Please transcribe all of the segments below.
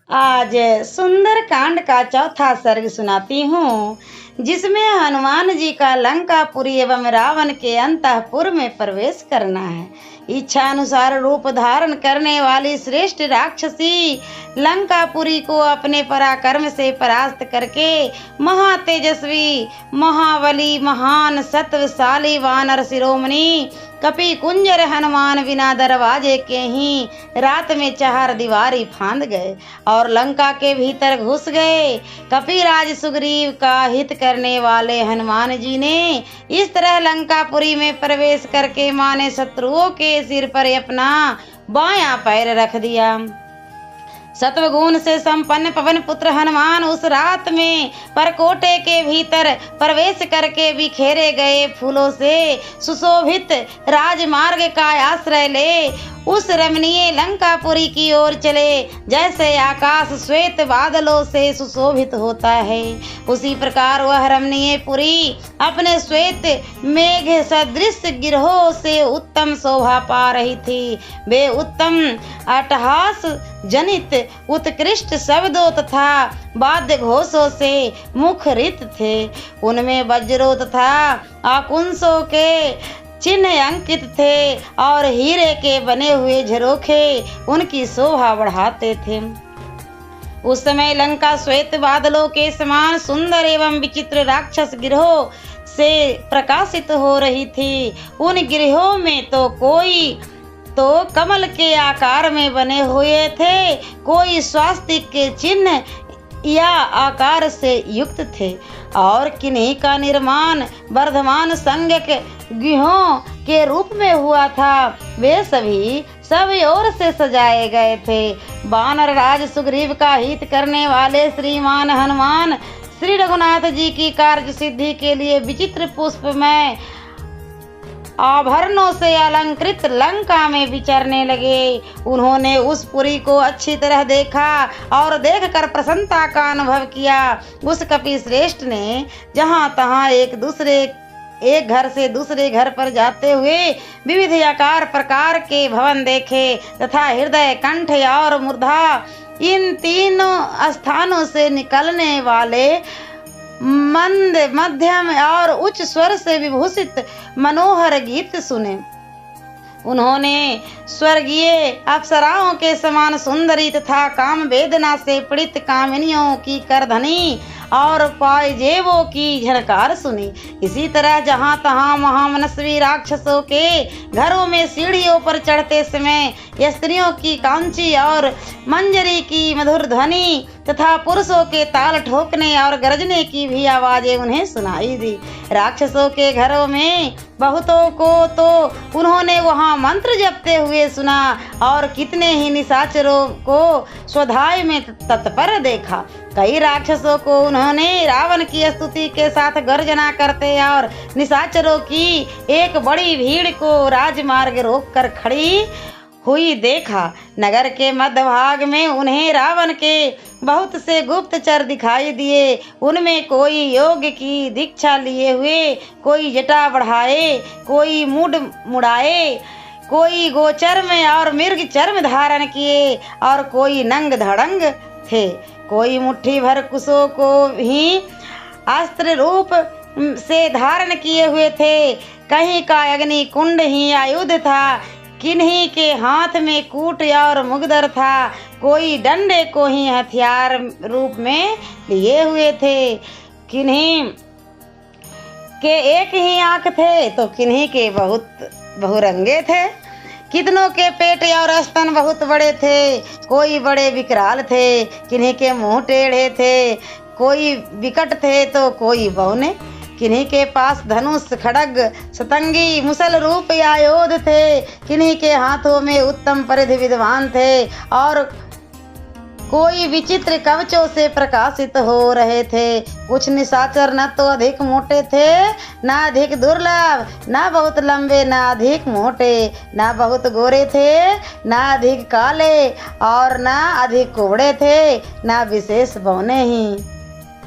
आज सुंदर कांड का चौथा सर्ग सुनाती हूँ, जिसमें हनुमान जी का लंकापुरी एवं रावण के अंतःपुर में प्रवेश करना है। इच्छा अनुसार रूप धारण करने वाली श्रेष्ठ राक्षसी लंकापुरी को अपने पराक्रम से परास्त करके महातेजस्वी, महाबली, महान सत्वशाली वानर शिरोमणि कपि कुंजर हनुमान बिना दरवाजे के ही रात में चार दीवारी फांद गए और लंका के भीतर घुस गए। कपिराज सुग्रीव का हित करने वाले हनुमान जी ने इस तरह लंकापुरी में प्रवेश करके माने शत्रुओं के सिर पर अपना बायां पैर रख दिया। सत्वगुण से संपन्न पवन पुत्र हनुमान उस रात में परकोटे के भीतर प्रवेश करके बिखेरे गए फूलों से सुशोभित राजमार्ग का आश्रय ले उस रमणीय लंकापुरी की ओर चले। जैसे आकाश श्वेत बादलों से सुशोभित होता है, उसी प्रकार वह रमणीय पुरी अपने श्वेत मेघ सदृश गिरहों से उत्तम शोभा पा रही थी। वे उत्तम अट्टहास जनित उत्कृष्ट शब्दों तथा वाद्य घोषों से मुखरित थे। उनमें वज्रों तथा आकुंसों के चिन्ह अंकित थे और हीरे के बने हुए झरोखे उनकी शोभा बढ़ाते थे। उस समय लंका श्वेत बादलों के समान सुंदर एवं विचित्र राक्षस गिरोह से प्रकाशित हो रही थी। उन गिरोह में तो कमल के आकार में बने हुए थे, कोई स्वास्तिक के चिन्ह या आकार से युक्त थे और किन्हीं का निर्माण वर्धमान संज्ञक गिरोह के रूप में हुआ था। वे सभी सब ओर से सजाए गए थे। वानर राज सुग्रीव का हित करने वाले श्रीमान हनुमान श्री रघुनाथ जी की कार्य सिद्धि के लिए विचित्र पुष्पमय आभरणों से अलंकृत लंका में विचरने लगे। उन्होंने उस पुरी को अच्छी तरह देखा और देखकर प्रसन्नता का अनुभव किया। उस कपि श्रेष्ठ ने जहाँ तहाँ एक घर से दूसरे घर पर जाते हुए विविध आकार प्रकार के भवन देखे तथा हृदय, कंठ और मूर्धा इन तीनों स्थानों से निकलने वाले मंद, मध्यम और उच्च स्वर से विभूषित मनोहर गीत सुने। उन्होंने स्वर्गीय अप्सराओं के समान सुंदरी तथा काम वेदना से पीड़ित कामिनियों की करधनी और पायजेबों की झनकार सुनी। इसी तरह जहाँ तहाँ महामनस्वी राक्षसों के घरों में सीढ़ियों पर चढ़ते समय स्त्रियों की कांची और मंजरी की मधुर ध्वनि तथा पुरुषों के ताल ठोकने और गरजने की भी आवाजें उन्हें सुनाई दी। राक्षसों के घरों में बहुतों को तो उन्होंने वहाँ मंत्र जपते हुए सुना और कितने ही निशाचरों को स्वधाय में तत्पर देखा। कई राक्षसों को उन्होंने रावण की स्तुति के साथ गर्जना करते और निशाचरों की एक बड़ी भीड़ को राजमार्ग रोककर खड़ी हुई देखा। नगर के मध्य भाग में उन्हें रावण के बहुत से गुप्तचर दिखाई दिए। उनमें कोई योग की दीक्षा लिए हुए, कोई जटा बढ़ाए, कोई मुड़ मुड़ाए, कोई गोचर्म और मृग चर्म धारण किए और कोई नंग धड़ंग थे। कोई मुट्ठी भर कुशों को ही अस्त्र रूप से धारण किए हुए थे। कहीं का अग्नि कुंड ही आयुध था, किन्हीं के हाथ में कूट और मुगदर था, कोई डंडे को ही हथियार रूप में लिए हुए थे। किन्हीं के एक ही आंख थे तो किन्हीं के बहुरंगे थे। कितनों के पेट और स्तन बहुत बड़े थे, कोई बड़े विकराल थे, किन्हीं के मुंह टेढ़े थे, कोई विकट थे तो कोई बौने। किन्हीं के पास धनुष, खड्ग, सतंगी, मुसल रूप आयुध थे, किन्हीं के हाथों में उत्तम परिधि विद्वान थे और कोई विचित्र कवचों से प्रकाशित हो रहे थे। कुछ निशाचर न तो अधिक मोटे थे, न अधिक दुर्लभ, न बहुत लंबे, न अधिक मोटे, न बहुत गोरे थे, न अधिक काले और न अधिक कुबड़े थे, न विशेष बौने ही।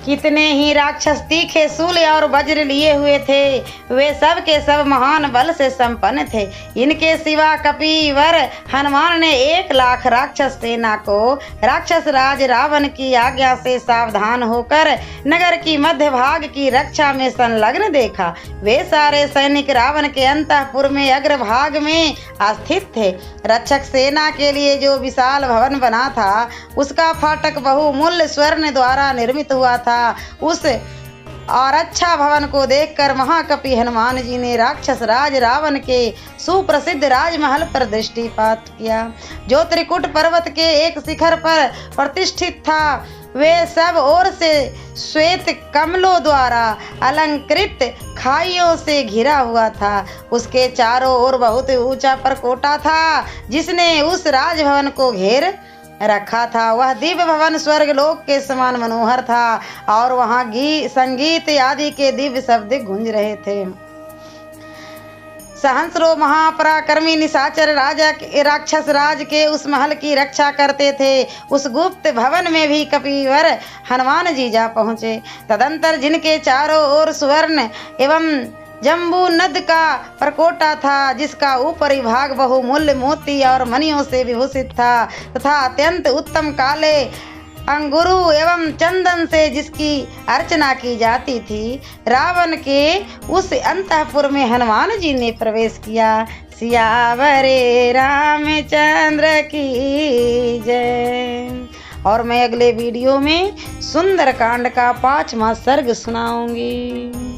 कितने ही राक्षस तीखे शूल और वज्र लिए हुए थे, वे सब के सब महान बल से संपन्न थे। इनके सिवा कपिवर हनुमान ने 1,00,000 राक्षस सेना को राक्षस राज रावण की आज्ञा से सावधान होकर नगर की मध्य भाग की रक्षा में संलग्न देखा। वे सारे सैनिक रावण के अंतःपुर में अग्रभाग में स्थित थे। रक्षक सेना के लिए जो विशाल भवन बना था, उसका फाटक बहुमूल्य स्वर्ण द्वारा निर्मित हुआ था। उस और अच्छा भवन को देखकर महाकपि हनुमान जी ने राक्षस राज रावण के सुप्रसिद्ध राजमहल पर दृष्टिपात किया, जो त्रिकुट पर्वत के एक शिखर पर प्रतिष्ठित था। वे सब ओर से श्वेत कमलों द्वारा अलंकृत खाइयों से घिरा हुआ था। उसके चारों ओर बहुत ऊंचा परकोटा था, जिसने उस राजभवन को घेर रखा था। वह दिव्य भवन स्वर्गलोक के समान मनोहर था और वहां संगीत आदि के दिव्य शब्द गूंज रहे थे। सहस्रों महापराक्रमी निशाचर राक्षस राज के उस महल की रक्षा करते थे। उस गुप्त भवन में भी कपिवर हनुमान जी जा पहुँचे। तदंतर जिनके चारों ओर सुवर्ण एवं जम्बू नद का परकोटा था, जिसका ऊपरी भाग बहुमूल्य मोती और मणियों से विभूषित था तथा अत्यंत उत्तम काले अंगुरु एवं चंदन से जिसकी अर्चना की जाती थी, रावण के उस अंतःपुर में हनुमान जी ने प्रवेश किया। सियावरे रामचंद्र की जय। और मैं अगले वीडियो में सुंदरकांड का 5वां सर्ग सुनाऊंगी।